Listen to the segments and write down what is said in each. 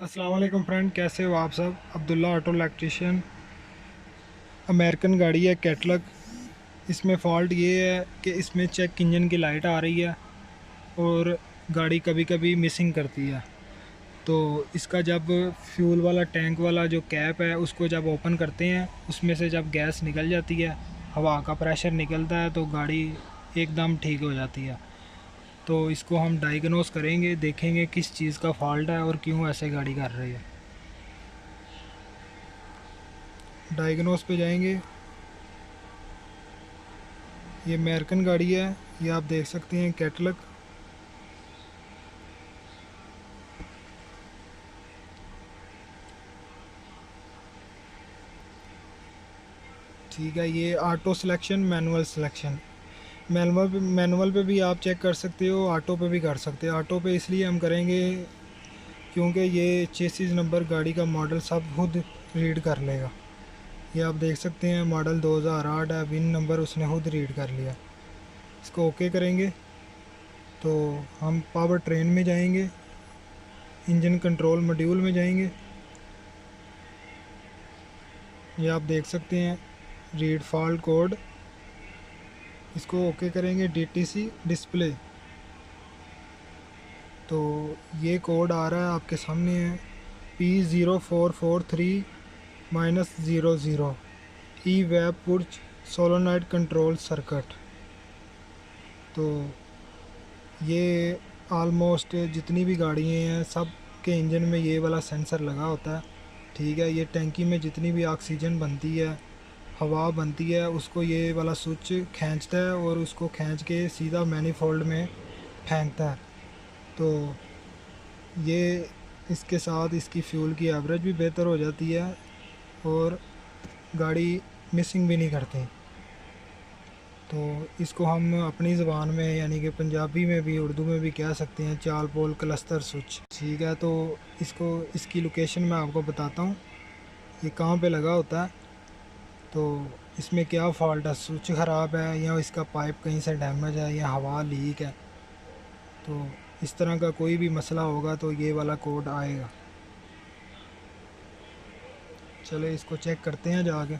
अस्सलाम वालेकुम फ्रेंड, कैसे हो आप सब। Abdullah auto electrician. अमेरिकन गाड़ी है कैटलग। इसमें फ़ॉल्ट ये है कि इसमें चेक इंजन की लाइट आ रही है और गाड़ी कभी कभी मिसिंग करती है। तो इसका जब फ्यूल वाला टैंक वाला जो कैप है उसको जब ओपन करते हैं, उसमें से जब गैस निकल जाती है, हवा का प्रेशर निकलता है, तो गाड़ी एकदम ठीक हो जाती है। तो इसको हम डायग्नोस करेंगे, देखेंगे किस चीज़ का फॉल्ट है और क्यों ऐसे गाड़ी कर रही है। डायग्नोस पे जाएंगे। ये अमेरिकन गाड़ी है, ये आप देख सकते हैं कैटलग। ठीक है, ये auto selection, manual selection. Manual पे भी आप चेक कर सकते हो, ऑटो पे भी कर सकते हो। ऑटो पे इसलिए हम करेंगे क्योंकि ये चेसिस नंबर, गाड़ी का मॉडल सब खुद रीड कर लेगा। ये आप देख सकते हैं मॉडल 2008 है, विन नंबर उसने खुद रीड कर लिया। इसको ओके करेंगे तो हम पावर ट्रेन में जाएंगे, इंजन कंट्रोल मॉड्यूल में जाएंगे। ये आप देख सकते हैं रीड फॉल्ट कोड, इसको ओके करेंगे। डीटीसी डिस्प्ले, तो ये कोड आ रहा है आपके सामने है, P0443-00 ई वेब पुर्ज सोलोनाइड कंट्रोल सर्किट। तो ये आलमोस्ट जितनी भी गाड़ियाँ हैं सब के इंजन में ये वाला सेंसर लगा होता है। ठीक है, ये टैंकी में जितनी भी ऑक्सीजन बनती है, हवा बनती है, उसको ये वाला स्विच खींचता है और उसको खींच के सीधा मैनीफोल्ड में फेंकता है। तो ये इसके साथ इसकी फ्यूल की एवरेज भी बेहतर हो जाती है और गाड़ी मिसिंग भी नहीं करती। तो इसको हम अपनी ज़बान में यानी कि पंजाबी में भी, उर्दू में भी कह सकते हैं चाल पोल क्लस्टर स्विच। ठीक है, तो इसको इसकी लोकेशन मैं आपको बताता हूँ, ये कहाँ पे लगा होता है। तो इसमें क्या फ़ॉल्ट है, स्विच ख़राब है या इसका पाइप कहीं से डैमेज है या हवा लीक है। तो इस तरह का कोई भी मसला होगा तो ये वाला कोड आएगा। चलो इसको चेक करते हैं जाके।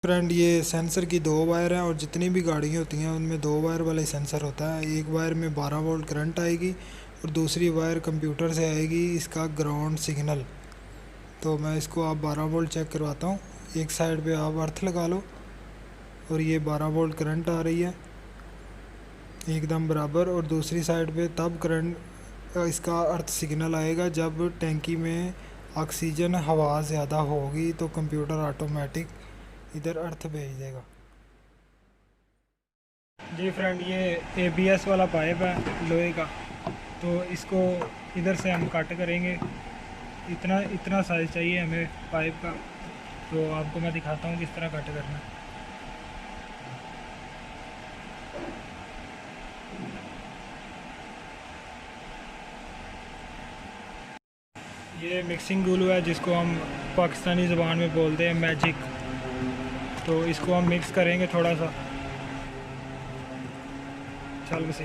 फ्रेंड, ये सेंसर की दो वायर हैं और जितनी भी गाड़ी होती हैं उनमें दो वायर वाला ही सेंसर होता है। एक वायर में 12 वोल्ट करंट आएगी और दूसरी वायर कंप्यूटर से आएगी इसका ग्राउंड सिग्नल। तो मैं इसको आप 12 वोल्ट चेक करवाता हूँ। एक साइड पे आप अर्थ लगा लो और ये 12 वोल्ट करंट आ रही है एकदम बराबर, और दूसरी साइड पे तब करंट इसका अर्थ सिग्नल आएगा जब टैंकी में ऑक्सीजन हवा ज़्यादा होगी, तो कंप्यूटर ऑटोमेटिक इधर अर्थ भेज देगा। जी फ्रेंड, ये एबीएस वाला पाइप है लोहे का, तो इसको इधर से हम कट करेंगे। इतना इतना साइज़ चाहिए हमें पाइप का, तो आपको मैं दिखाता हूँ किस तरह कट करना है। ये मिक्सिंग ग्लू है जिसको हम पाकिस्तानी ज़बान में बोलते हैं मैजिक। तो इसको हम मिक्स करेंगे थोड़ा सा, चल से।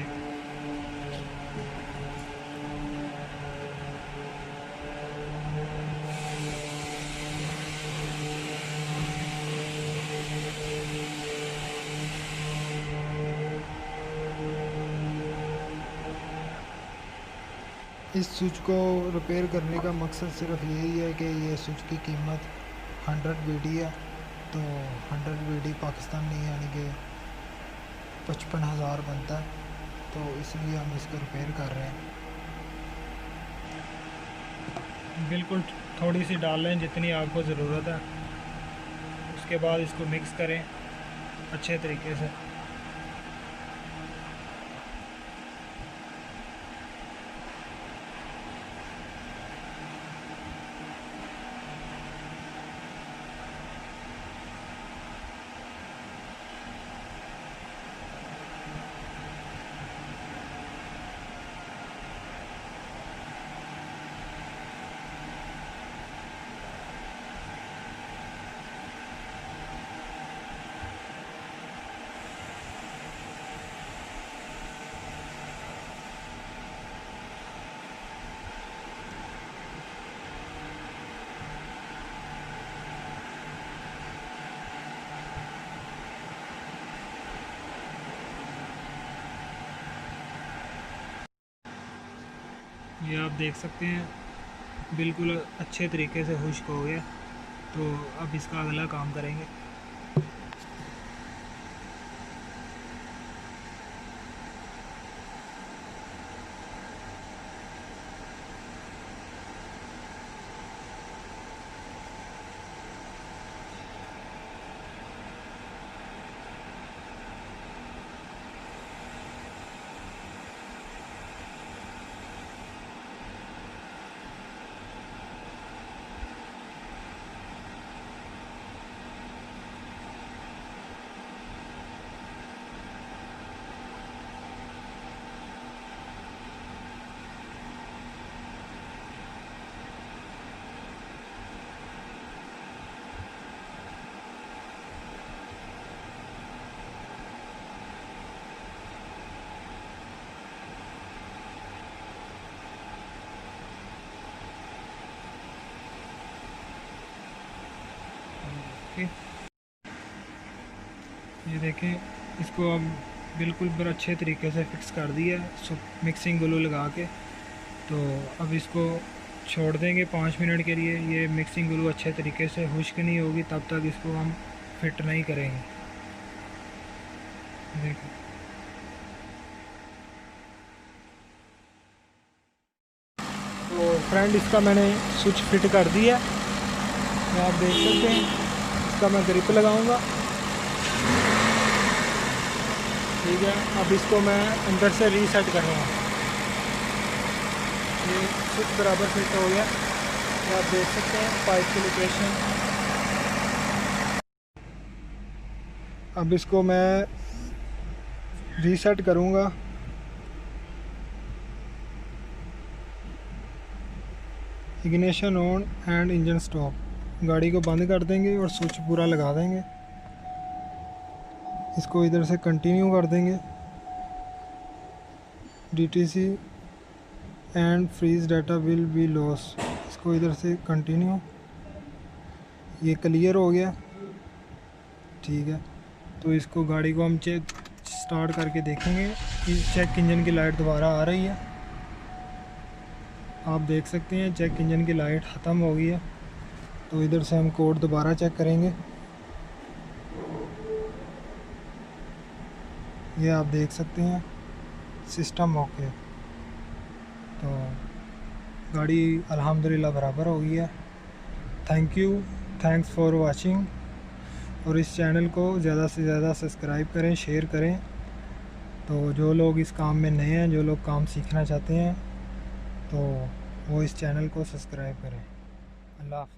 इस स्विच को रिपेयर करने का मकसद सिर्फ यही है कि ये स्विच की कीमत 100 बीडी है। तो 100 बीडी पाकिस्तान में यानी कि 55,000 बनता है, तो इसलिए हम इसको रिपेयर कर रहे हैं। बिल्कुल थोड़ी सी डाल लें जितनी आपको ज़रूरत है, उसके बाद इसको मिक्स करें अच्छे तरीके से। ये आप देख सकते हैं बिल्कुल अच्छे तरीके से खुश्क हो गया। तो अब इसका अगला काम करेंगे। ये देखें, इसको अब बिल्कुल बड़ा अच्छे तरीके से फिक्स कर दिया है मिक्सिंग ग्लू लगा के। तो अब इसको छोड़ देंगे 5 मिनट के लिए। ये मिक्सिंग ग्लू अच्छे तरीके से खुश्क नहीं होगी तब तक इसको हम फिट नहीं करेंगे। देखिए तो फ्रेंड, इसका मैंने स्विच फिट कर दिया। तो आप देख सकते हैं, इसका मैं ग्रिप लगाऊंगा। ठीक है, अब इसको मैं अंदर से रीसेट करूँगा। ये स्विच बराबर फिट हो गया। तो आप देख सकते हैं पाइप की लोकेशन। अब इसको मैं रीसेट करूँगा। Ignition on and engine stop. गाड़ी को बंद कर देंगे और स्विच पूरा लगा देंगे। इसको इधर से कंटिन्यू कर देंगे। DTC and freeze data will be loss. इसको इधर से कंटिन्यू। ये क्लियर हो गया। ठीक है, तो इसको गाड़ी को हम चेक स्टार्ट करके देखेंगे कि चेक इंजन की लाइट दोबारा आ रही है। आप देख सकते हैं चेक इंजन की लाइट ख़त्म हो गई है। तो इधर से हम कोड दोबारा चेक करेंगे। ये आप देख सकते हैं सिस्टम ओके। तो गाड़ी अल्हम्दुलिल्लाह बराबर हो गई है। Thanks for watching. और इस चैनल को ज़्यादा से ज़्यादा सब्सक्राइब करें, शेयर करें। तो जो लोग इस काम में नए हैं, जो लोग काम सीखना चाहते हैं, तो वो इस चैनल को सब्सक्राइब करें। अल्लाह हाफ़िज़।